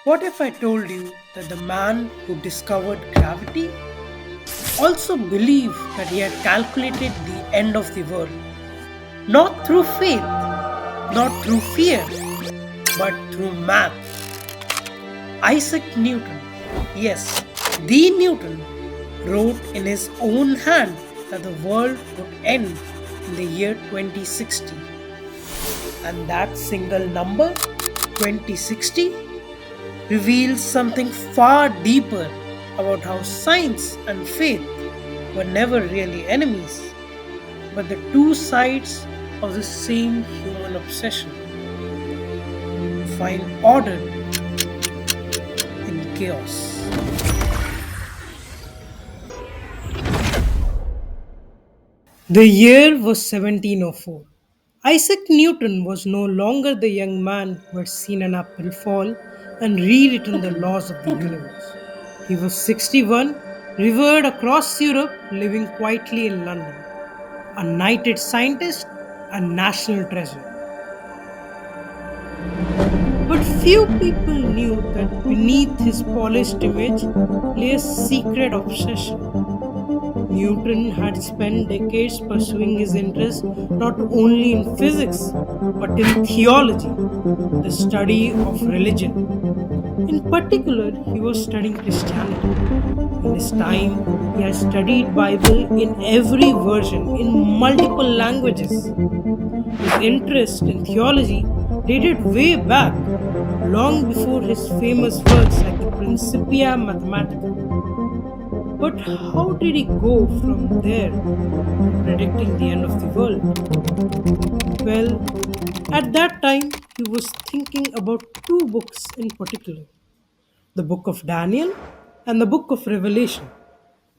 What if I told you that the man who discovered gravity also believed that he had calculated the end of the world? Not through faith, not through fear, but through math. Isaac Newton, yes, the Newton, wrote in his own hand that the world would end in the year 2060. And that single number, 2060, reveals something far deeper about how science and faith were never really enemies, but the two sides of the same human obsession to find order in chaos. The year was 1704. Isaac Newton was no longer the young man who had seen an apple fall and rewritten the laws of the universe. He was 61, revered across Europe, living quietly in London, a knighted scientist and national treasure. But few people knew that beneath his polished image lay a secret obsession. Newton had spent decades pursuing his interest not only in physics but in theology, the study of religion. In particular, he was studying Christianity. In his time, he had studied Bible in every version in multiple languages. His interest in theology dated way back, long before his famous works like the Principia Mathematica. But how did he go from there to predicting the end of the world? Well, at that time, he was thinking about two books in particular, the book of Daniel and the book of Revelation.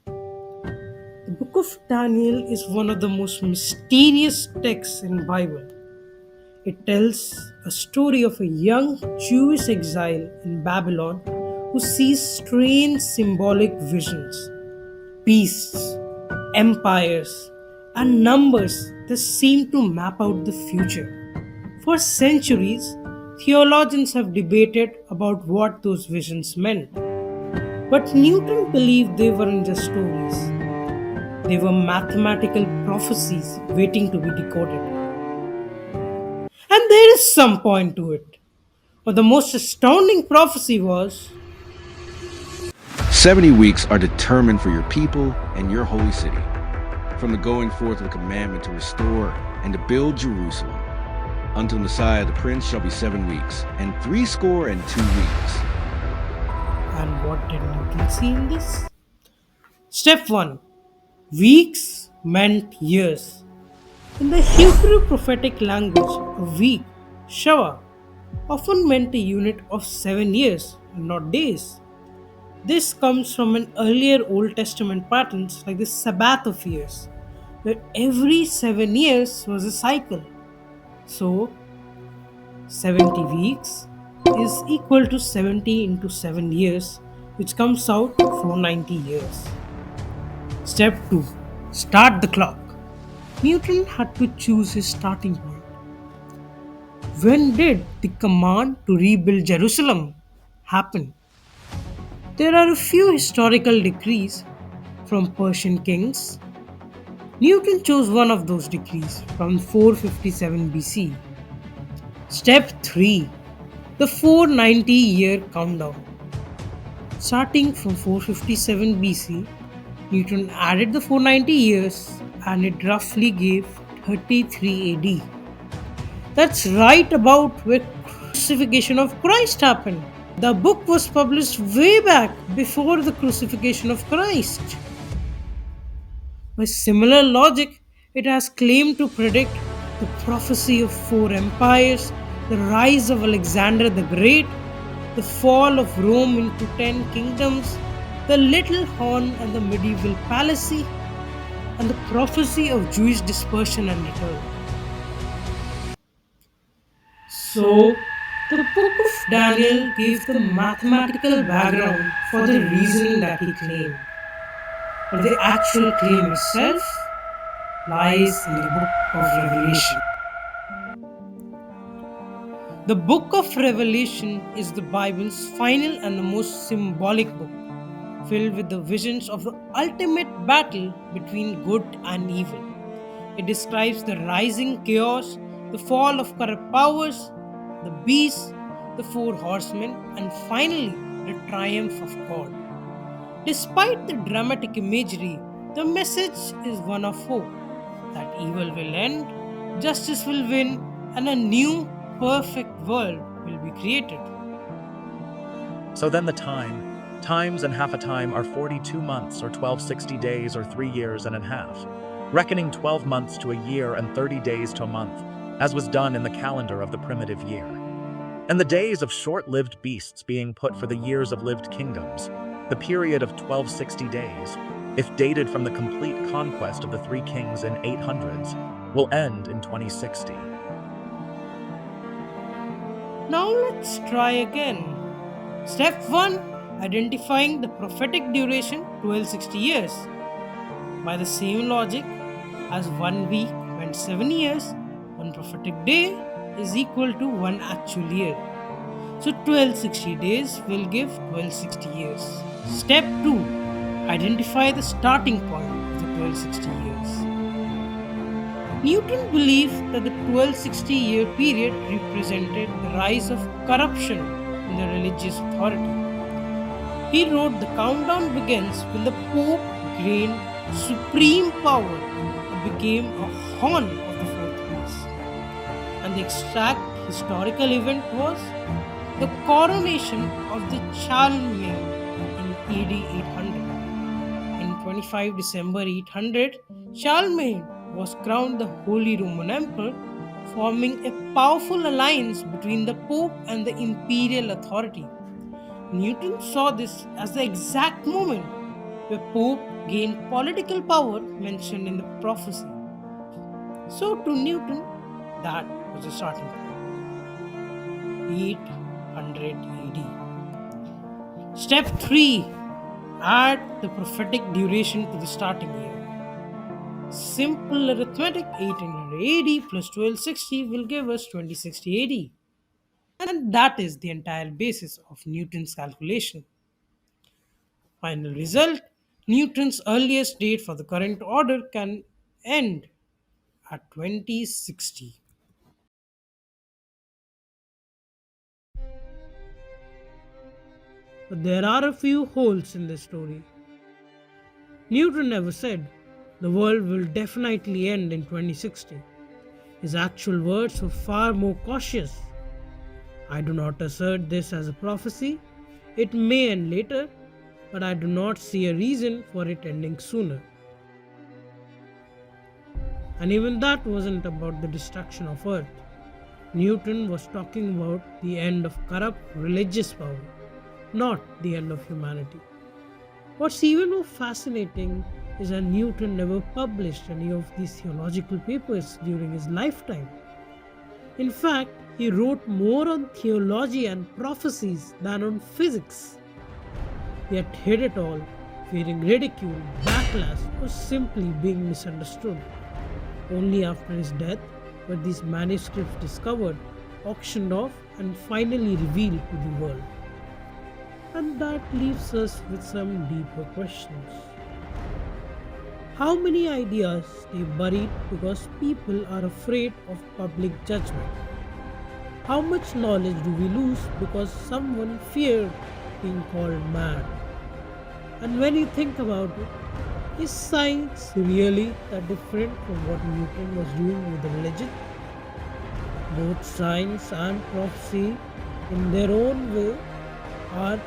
The book of Daniel is one of the most mysterious texts in Bible. It tells a story of a young Jewish exile in Babylon who sees strange symbolic visions, beasts, empires, and numbers that seem to map out the future. For centuries, theologians have debated about what those visions meant. But Newton believed they weren't just stories, they were mathematical prophecies waiting to be decoded. And there is some point to it. But the most astounding prophecy was 70 weeks are determined for your people and your holy city, from the going forth of the commandment to restore and to build Jerusalem. Until Messiah the Prince shall be 7 weeks, and 62 weeks. and what did Newton see in this? Step 1. Weeks meant years. In the Hebrew prophetic language, a week, Shava, often meant a unit of 7 years, and not days. This comes from an earlier Old Testament patterns like the Sabbath of years, where every 7 years was a cycle. So, 70 weeks is equal to 70 into 7 years, which comes out to 490 years. Step 2. Start the clock. Newton had to choose his starting point. When did the command to rebuild Jerusalem happen? There are a few historical decrees from Persian kings. Newton chose one of those decrees from 457 BC. Step 3. The 490 year countdown. Starting from 457 BC, Newton added the 490 years and it roughly gave 33 AD. That's right about where crucifixion of Christ happened. The book was published way back before the crucifixion of Christ. By similar logic, it has claimed to predict the prophecy of four empires, the rise of Alexander the Great, the fall of Rome into 10 kingdoms, the little horn and the medieval papacy, and the prophecy of Jewish dispersion and return. So, the book of Daniel gave the mathematical background for the reasoning that he claimed. But the actual claim itself lies in the book of Revelation. The book of Revelation is the Bible's final and the most symbolic book, filled with the visions of the ultimate battle between good and evil. It describes the rising chaos, the fall of corrupt powers, the beasts, the four horsemen, and finally the triumph of God. Despite the dramatic imagery, the message is one of hope that evil will end, justice will win, and a new, perfect world will be created. So then times and half a time are 42 months or 1260 days or 3 years and a half, reckoning 12 months to a year and 30 days to a month, as was done in the calendar of the primitive year. And the days of short-lived beasts being put for the years of lived kingdoms, the period of 1260 days, if dated from the complete conquest of the three kings in 800s, will end in 2060. Now let's try again. Step 1, identifying the prophetic duration 1260 years. By the same logic as 1 week meant 7 years, one prophetic day is equal to one actual year. So 1260 days will give 1260 years. Step 2, identify the starting point of the 1260 years. Newton believed that the 1260-year period represented the rise of corruption in the religious authority. He wrote the countdown begins when the Pope gained supreme power and became a horn of the fourth beast. And the exact historical event was the coronation of the Charlemagne in AD 800. In 25 December 800, Charlemagne was crowned the Holy Roman Emperor, forming a powerful alliance between the Pope and the imperial authority. Newton saw this as the exact moment where Pope gained political power mentioned in the prophecy. So to Newton, that was the starting point. 800 AD. Step 3. Add the prophetic duration to the starting year. Simple arithmetic, 800 AD plus 1260 will give us 2060 AD. And that is the entire basis of Newton's calculation. Final result, Newton's earliest date for the current order can end at 2060. But there are a few holes in this story. Newton never said the world will definitely end in 2060. His actual words were far more cautious. I do not assert this as a prophecy. It may end later, but I do not see a reason for it ending sooner. And even that wasn't about the destruction of Earth. Newton was talking about the end of corrupt religious power, not the end of humanity. What's even more fascinating is that Newton never published any of these theological papers during his lifetime. In fact, he wrote more on theology and prophecies than on physics. Yet hid it all, fearing ridicule, backlash, or simply being misunderstood. Only after his death were these manuscripts discovered, auctioned off, and finally revealed to the world. And that leaves us with some deeper questions. How many ideas stay buried because people are afraid of public judgment? How much knowledge do we lose because someone feared being called mad? And when you think about it, is science really that different from what Newton was doing with religion? Both science and prophecy, in their own way, are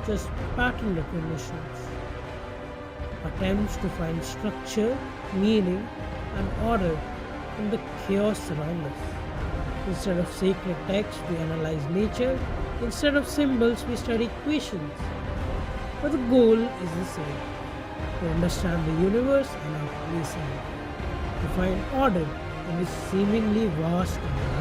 just pattern recognitions, attempts to find structure, meaning, and order in the chaos around us. Instead of sacred texts, we analyze nature. Instead of symbols, we study equations. But the goal is the same: to understand the universe and our place in it, to find order in this seemingly vast and